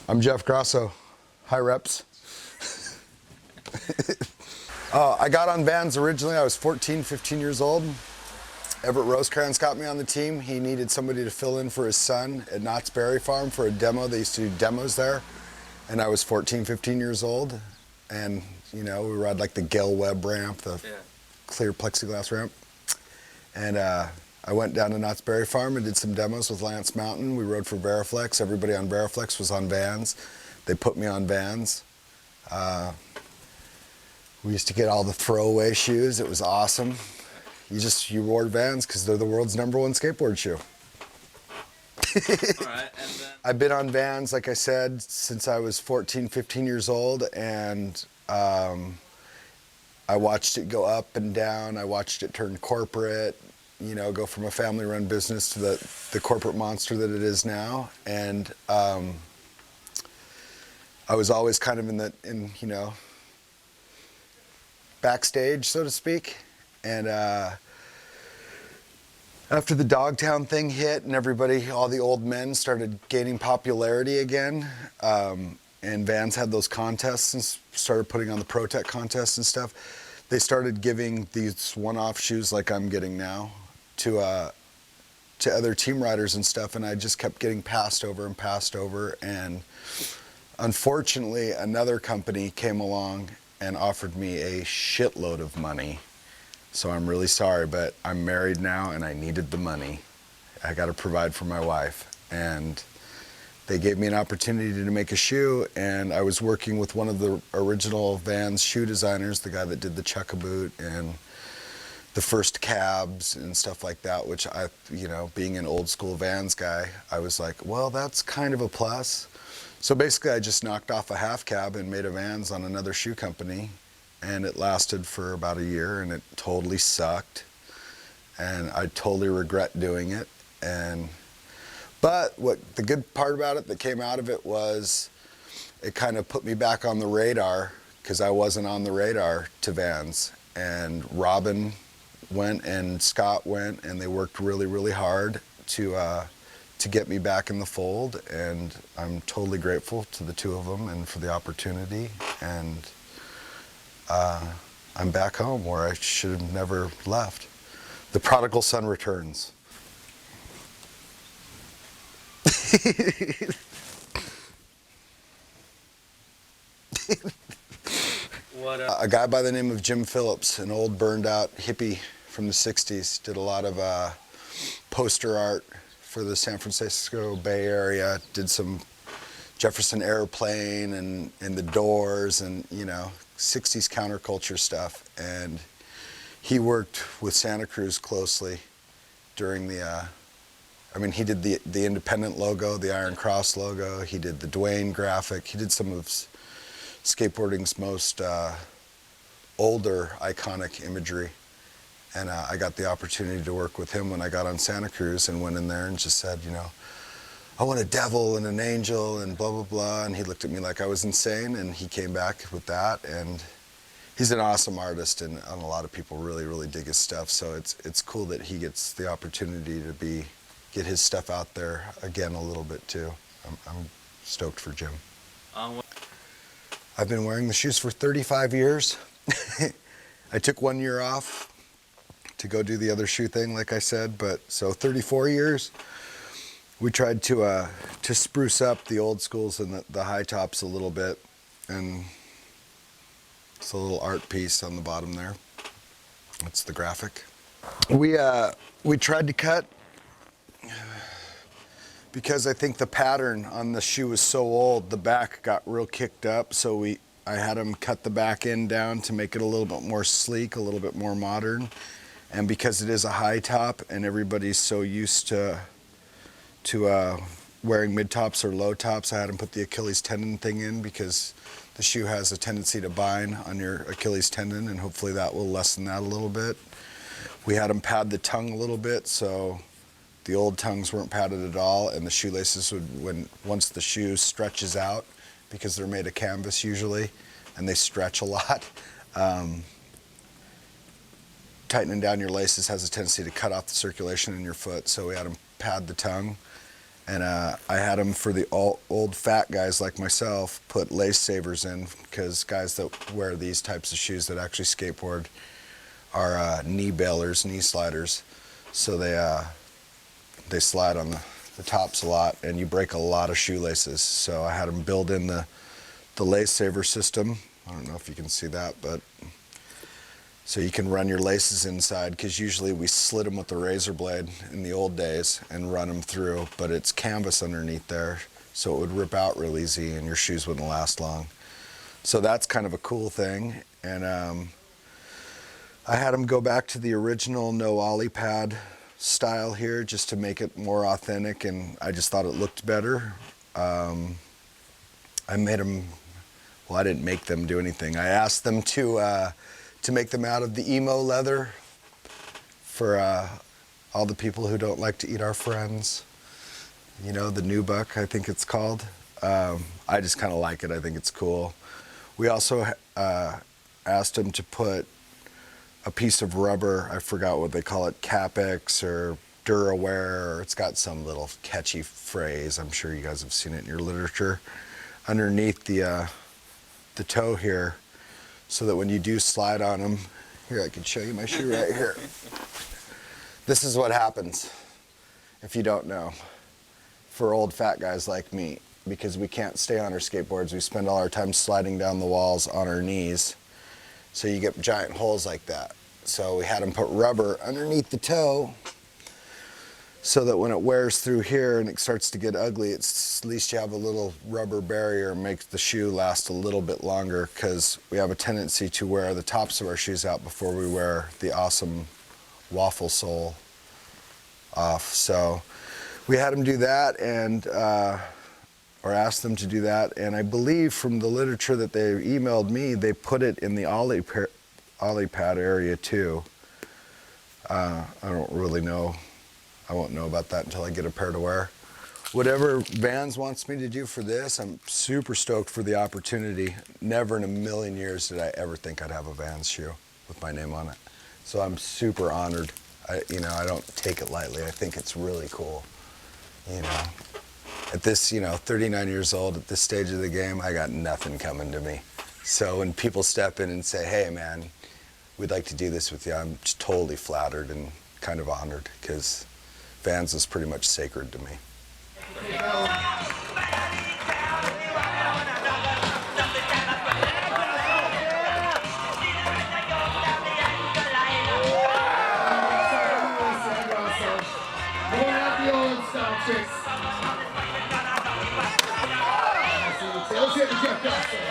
I'm Jeff Grosso. Hi, reps. I got on Vans originally. I was 14, 15 years old. Everett Rosecrans got me on the team. He needed somebody to fill in for his son at Knott's Berry Farm for a demo. They used to do demos there. And I was 14, 15 years old. And, you know, we rode like the Gale Webb ramp, the clear plexiglass ramp. And I went down to Knott's Berry Farm and did some demos with Lance Mountain. We rode for Veriflex. Everybody on Veriflex was on Vans. They put me on Vans. We used to get all the throwaway shoes. It was awesome. You wore Vans because they're the world's #1 skateboard shoe. All right, and then I've been on Vans, like I said, since I was 14, 15 years old, and I watched it go up and down. I watched it turn corporate, you know, go from a family-run business to the corporate monster that it is now. And I was always kind of in you know, backstage, so to speak. And after the Dogtown thing hit and all the old men started gaining popularity again, and Vans had those contests and started putting on the Pro Tech contests and stuff, they started giving these one-off shoes like I'm getting now to other team riders and stuff, and I just kept getting passed over, and unfortunately another company came along and offered me a shitload of money. So I'm really sorry, but I'm married now and I needed the money. I got to provide for my wife. And they gave me an opportunity to make a shoe, and I was working with one of the original Vans shoe designers, the guy that did the Chuckaboot and the first cabs and stuff like that, which I, you know, being an old school Vans guy, I was like, well, that's kind of a plus. So basically I just knocked off a half cab and made a Vans on another shoe company. And it lasted for about a year, and it totally sucked, and I totally regret doing it. But the good part about it that came out of it was it kind of put me back on the radar, because I wasn't on the radar to Vans. And Robin went and Scott went, and they worked really, really hard to get me back in the fold, and I'm totally grateful to the two of them and for the opportunity. And I'm back home where I should have never left. The prodigal son returns. A guy by the name of Jim Phillips, an old burned out hippie from the 60s, did a lot of poster art for the San Francisco Bay Area, did some Jefferson Airplane and the Doors and, you know, 60s counterculture stuff. And he worked with Santa Cruz closely during the, I mean, he did the Independent logo, the Iron Cross logo, he did the Dwayne graphic, he did some of skateboarding's most older iconic imagery. And I got the opportunity to work with him when I got on Santa Cruz, and went in there and just said, you know, I want a devil and an angel and blah, blah, blah. And he looked at me like I was insane, and he came back with that. And he's an awesome artist, and a lot of people really, really dig his stuff. So it's cool that he gets the opportunity to get his stuff out there again a little bit too. I'm stoked for Jim. I've been wearing the shoes for 35 years. I took 1 year off to go do the other shoe thing, like I said, but so 34 years. We tried to spruce up the old schools and the high tops a little bit, and it's a little art piece on the bottom there. That's the graphic. We tried to cut, because I think the pattern on the shoe was so old, the back got real kicked up, so I had them cut the back end down to make it a little bit more sleek, a little bit more modern. And because it is a high top and everybody's so used to wearing mid-tops or low tops, I had them put the Achilles tendon thing in, because the shoe has a tendency to bind on your Achilles tendon, and hopefully that will lessen that a little bit. We had them pad the tongue a little bit, so the old tongues weren't padded at all, and the shoelaces would, once the shoe stretches out, because they're made of canvas usually, and they stretch a lot, tightening down your laces has a tendency to cut off the circulation in your foot, so we had them pad the tongue. And I had them for the old fat guys like myself put lace savers in, because guys that wear these types of shoes that actually skateboard are knee bailers, knee sliders. So they slide on the tops a lot, and you break a lot of shoelaces. So I had them build in the lace saver system. I don't know if you can see that, but so you can run your laces inside, because usually we slit them with the razor blade in the old days and run them through, but it's canvas underneath there, so it would rip out real easy and your shoes wouldn't last long. So that's kind of a cool thing. And I had them go back to the original no ollie pad style here, just to make it more authentic, and I just thought it looked better. I made them, well, I didn't make them do anything. I asked them to make them out of the emo leather for all the people who don't like to eat our friends. You know, the nubuck, I think it's called. I just kind of like it. I think it's cool. We also asked them to put a piece of rubber, I forgot what they call it, Capex or Duraware, or it's got some little catchy phrase. I'm sure you guys have seen it in your literature. Underneath the toe here, so that when you do slide on them, here, I can show you my shoe right here. This is what happens, if you don't know, for old fat guys like me, because we can't stay on our skateboards. We spend all our time sliding down the walls on our knees, so you get giant holes like that. So we had them put rubber underneath the toe, so that when it wears through here and it starts to get ugly, it's at least you have a little rubber barrier and makes the shoe last a little bit longer, because we have a tendency to wear the tops of our shoes out before we wear the awesome waffle sole off. So we had them do that, and or asked them to do that, and I believe from the literature that they emailed me, they put it in the ollie pad area too. I don't really know. I won't know about that until I get a pair to wear. Whatever Vans wants me to do for this, I'm super stoked for the opportunity. Never in a million years did I ever think I'd have a Vans shoe with my name on it. So I'm super honored. I don't take it lightly. I think it's really cool. At this, 39 years old, at this stage of the game, I got nothing coming to me. So when people step in and say, hey man, we'd like to do this with you, I'm just totally flattered and kind of honored, because Vans is pretty much sacred to me. Let's hit the Jeff Costa.